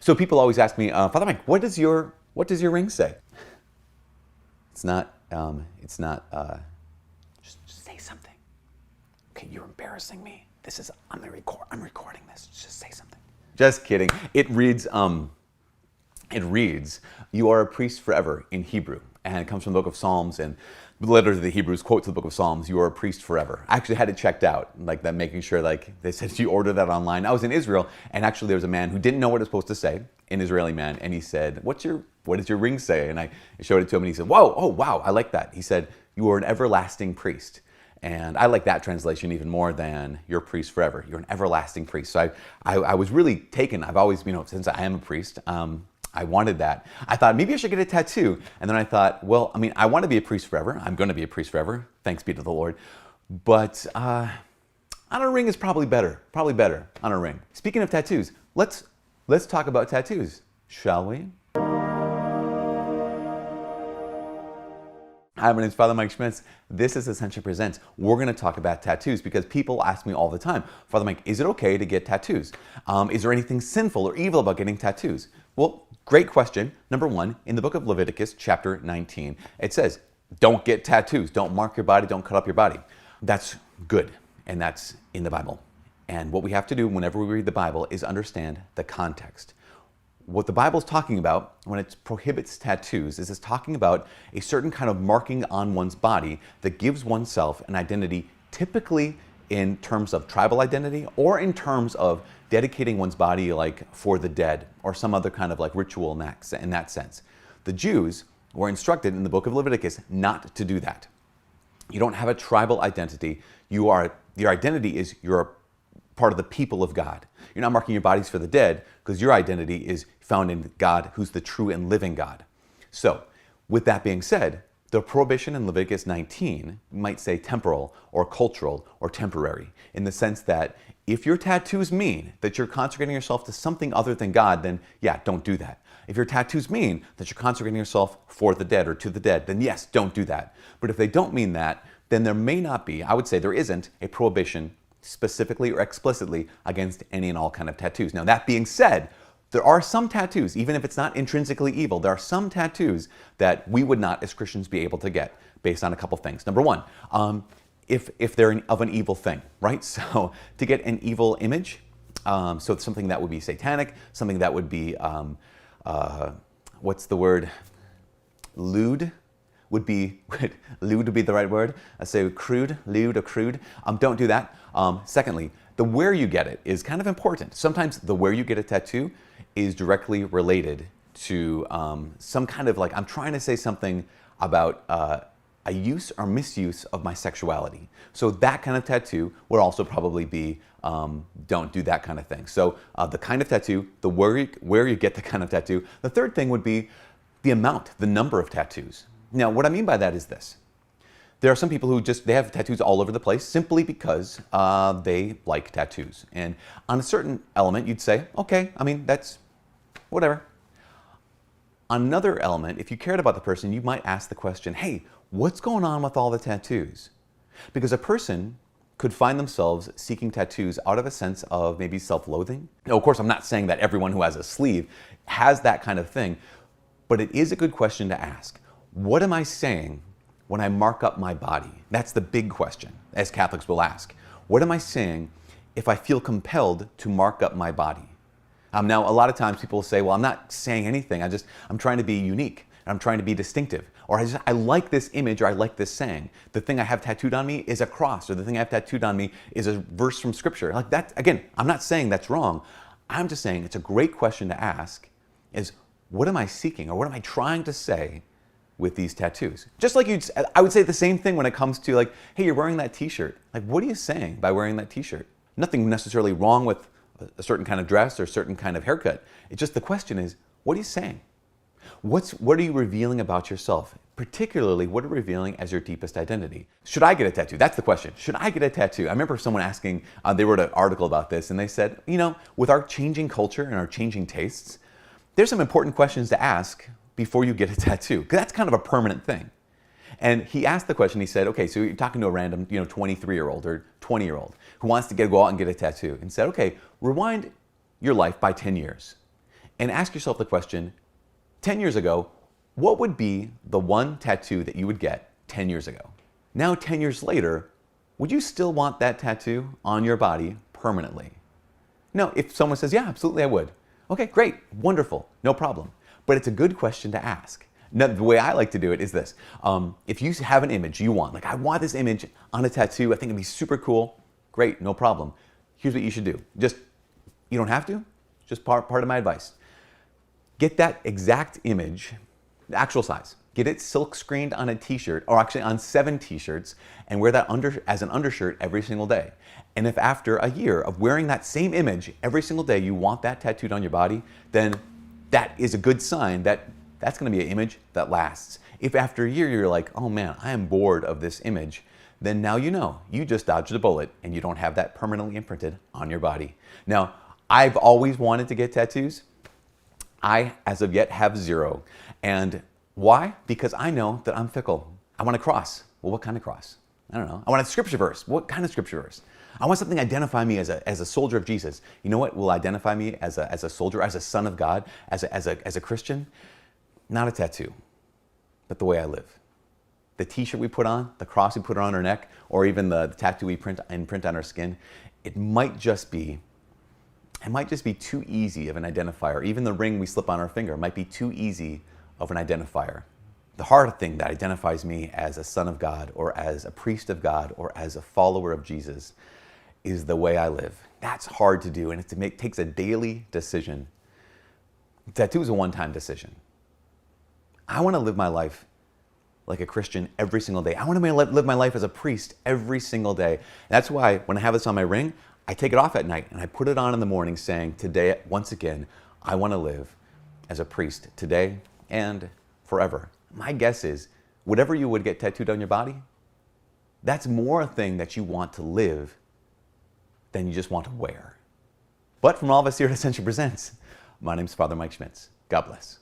So people always ask me, Father Mike, what does your ring say? It's not. Just say something. Okay, you're embarrassing me. I'm recording this. Just say something. Just kidding. It reads, you are a priest forever in Hebrew. And it comes from the book of Psalms, and the letter to the Hebrews quotes the book of Psalms, you are a priest forever. I actually had it checked out, like that, making sure, like they said, you order that online. I was in Israel, and actually there was a man who didn't know what it was supposed to say, an Israeli man, and he said, what does your ring say? And I showed it to him, and he said, whoa, oh wow, I like that. He said, you are an everlasting priest. And I like that translation even more than you're a priest forever. You're an everlasting priest. So I was really taken. I've always, since I am a priest, I wanted that. I thought maybe I should get a tattoo. And then I thought, well, I want to be a priest forever. I'm going to be a priest forever. Thanks be to the Lord. But on a ring is probably better. Probably better on a ring. Speaking of tattoos, let's talk about tattoos, shall we? Hi, my name is Father Mike Schmitz. This is Ascension Presents. We're going to talk about tattoos because people ask me all the time, Father Mike, is it okay to get tattoos? Is there anything sinful or evil about getting tattoos? Well, great question. Number one, in the book of Leviticus, chapter 19, it says, don't get tattoos. Don't mark your body. Don't cut up your body. That's good, and that's in the Bible. And what we have to do whenever we read the Bible is understand the context. What the Bible's talking about when it prohibits tattoos is it's talking about a certain kind of marking on one's body that gives oneself an identity, typically in terms of tribal identity or in terms of dedicating one's body like for the dead or some other kind of like ritual in that sense. The Jews were instructed in the book of Leviticus not to do that. You don't have a tribal identity. Your identity is you're part of the people of God. You're not marking your bodies for the dead because your identity is found in God, who's the true and living God. So, with that being said, the prohibition in Leviticus 19 might say temporal or cultural or temporary, in the sense that if your tattoos mean that you're consecrating yourself to something other than God, then yeah, don't do that. If your tattoos mean that you're consecrating yourself for the dead or to the dead, then yes, don't do that. But if they don't mean that, then there may not be, I would say there isn't, a prohibition specifically or explicitly against any and all kind of tattoos. Now, that being said, there are some tattoos, even if it's not intrinsically evil, there are some tattoos that we would not, as Christians, be able to get based on a couple things. Number one, if they're of an evil thing, right? So to get an evil image, so it's something that would be satanic, something that would be, what's the word? Lewd would be the right word. I say crude, lewd or crude. Don't do that. Secondly, the where you get it is kind of important. Sometimes the where you get a tattoo is directly related to some kind of like, I'm trying to say something about a use or misuse of my sexuality. So that kind of tattoo would also probably be don't do that kind of thing. So the kind of tattoo, the where you get the kind of tattoo. The third thing would be the amount, the number of tattoos. Now, what I mean by that is this. There are some people who they have tattoos all over the place simply because they like tattoos. And on a certain element, you'd say, okay, that's whatever. On another element, if you cared about the person, you might ask the question, hey, what's going on with all the tattoos? Because a person could find themselves seeking tattoos out of a sense of maybe self-loathing. Now, of course, I'm not saying that everyone who has a sleeve has that kind of thing, but it is a good question to ask. What am I saying when I mark up my body? That's the big question, as Catholics will ask. What am I saying if I feel compelled to mark up my body? Now, a lot of times people will say, well, I'm not saying anything. I'm trying to be unique. I'm trying to be distinctive. Or I like this image, or I like this saying. The thing I have tattooed on me is a cross, or the thing I have tattooed on me is a verse from Scripture. Like that, again, I'm not saying that's wrong. I'm just saying it's a great question to ask is, what am I seeking, or what am I trying to say with these tattoos? Just like I would say the same thing when it comes to like, hey, you're wearing that t-shirt. Like, what are you saying by wearing that t-shirt? Nothing necessarily wrong with a certain kind of dress or a certain kind of haircut. It's just the question is, what are you saying? What are you revealing about yourself? Particularly, what are you revealing as your deepest identity? Should I get a tattoo? That's the question. Should I get a tattoo? I remember someone asking, they wrote an article about this, and they said, with our changing culture and our changing tastes, there's some important questions to ask before you get a tattoo, because that's kind of a permanent thing. And he asked the question, he said, okay, so you're talking to a random, 23-year-old or 20-year-old who wants to go out and get a tattoo, and said, okay, rewind your life by 10 years. and ask yourself the question, 10 years ago, what would be the one tattoo that you would get 10 years ago? Now, 10 years later, would you still want that tattoo on your body permanently? No, if someone says, yeah, absolutely I would. Okay, great, wonderful, no problem. But it's a good question to ask. Now, the way I like to do it is this. If you have an image you want, like I want this image on a tattoo, I think it'd be super cool, great, no problem. Here's what you should do. You don't have to, just part of my advice. Get that exact image, the actual size. Get it silk screened on a t-shirt, or actually on 7 t-shirts, and wear that as an undershirt every single day. And if after a year of wearing that same image every single day, you want that tattooed on your body, then that is a good sign that that's gonna be an image that lasts. If after a year you're like, oh man, I am bored of this image, then now you know, you just dodged a bullet and you don't have that permanently imprinted on your body. Now, I've always wanted to get tattoos. I, as of yet, have 0. And why? Because I know that I'm fickle. I want a cross. Well, what kind of cross? I don't know. I want a scripture verse. What kind of scripture verse? I want something to identify me as a soldier of Jesus. You know what will identify me as a soldier, as a son of God, as a Christian? Not a tattoo, but the way I live. The t-shirt we put on, the cross we put on our neck, or even the tattoo we print on our skin, it might just be too easy of an identifier. Even the ring we slip on our finger might be too easy of an identifier. The hard thing that identifies me as a son of God, or as a priest of God, or as a follower of Jesus is the way I live. That's hard to do, and it takes a daily decision. Tattoo is a one-time decision. I want to live my life like a Christian every single day. I want to live my life as a priest every single day. That's why when I have this on my ring, I take it off at night and I put it on in the morning saying, today, once again, I want to live as a priest today and forever. My guess is, whatever you would get tattooed on your body, that's more a thing that you want to live than you just want to wear. But from all of us here at Ascension Presents, my name's Father Mike Schmitz. God bless.